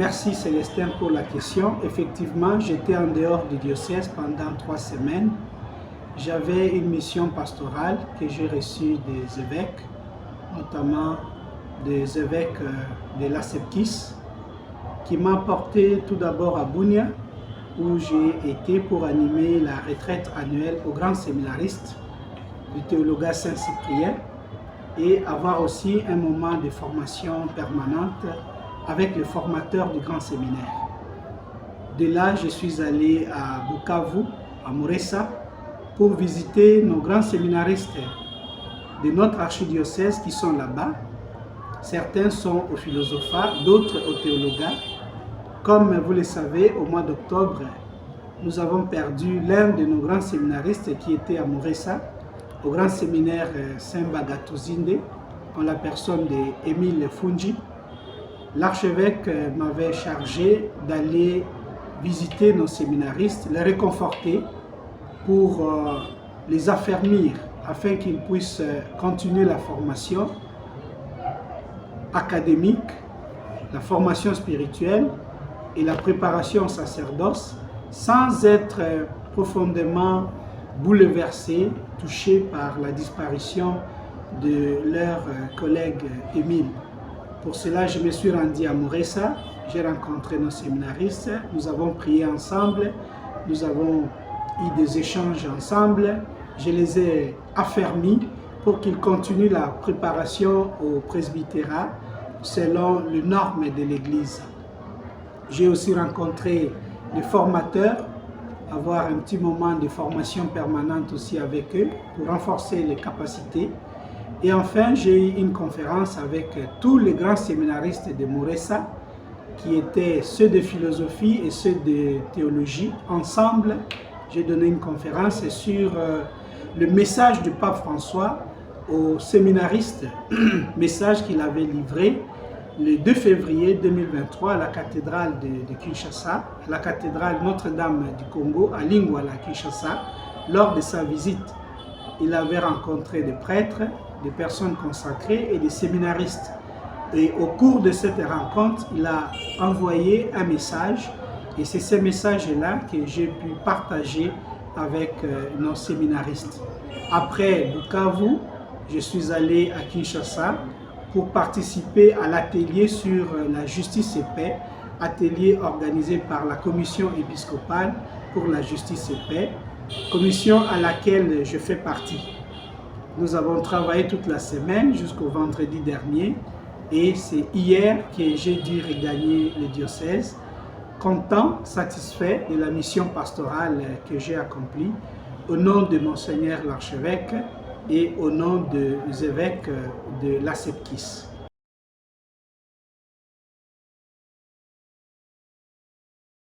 Merci Célestin pour la question. Effectivement, j'étais en dehors du diocèse pendant 3 semaines. J'avais une mission pastorale que j'ai reçue des évêques, notamment des évêques de l'Asepkis, qui m'ont porté tout d'abord à Bunia, où j'ai été pour animer la retraite annuelle aux grands séminaristes du théologat Saint-Cyprien et avoir aussi un moment de formation permanente avec le formateur du grand séminaire. De là, je suis allé à Bukavu, à Muresa, pour visiter nos grands séminaristes de notre archidiocèse qui sont là-bas. Certains sont au philosophat, d'autres au théologat. Comme vous le savez, au mois d'octobre, nous avons perdu l'un de nos grands séminaristes qui était à Muresa, au grand séminaire Saint-Bagatuzinde, en la personne d'Émile Fungi. L'archevêque m'avait chargé d'aller visiter nos séminaristes, les réconforter pour les affermir afin qu'ils puissent continuer la formation académique, la formation spirituelle et la préparation au sacerdoce sans être profondément bouleversés, touchés par la disparition de leur collègue Émile. Pour cela, je me suis rendu à Muresa, j'ai rencontré nos séminaristes, nous avons prié ensemble, nous avons eu des échanges ensemble, je les ai affermis pour qu'ils continuent la préparation au presbytérat selon les normes de l'Église. J'ai aussi rencontré les formateurs, avoir un petit moment de formation permanente aussi avec eux pour renforcer les capacités. Et enfin, j'ai eu une conférence avec tous les grands séminaristes de Muresa, qui étaient ceux de philosophie et ceux de théologie. Ensemble, j'ai donné une conférence sur le message du pape François aux séminaristes, message qu'il avait livré le 2 février 2023 à la cathédrale de Kinshasa, à la cathédrale Notre-Dame du Congo, à Lingwala, Kinshasa, lors de sa visite. Il avait rencontré des prêtres, des personnes consacrées et des séminaristes. Et au cours de cette rencontre, il a envoyé un message et c'est ce message-là que j'ai pu partager avec nos séminaristes. Après Bukavu, je suis allé à Kinshasa pour participer à l'atelier sur la justice et paix, atelier organisé par la commission épiscopale pour la justice et paix, commission à laquelle je fais partie. Nous avons travaillé toute la semaine jusqu'au vendredi dernier et c'est hier que j'ai dû regagner le diocèse, content, satisfait de la mission pastorale que j'ai accomplie au nom de Monseigneur l'archevêque et au nom des évêques de l'Asepkis.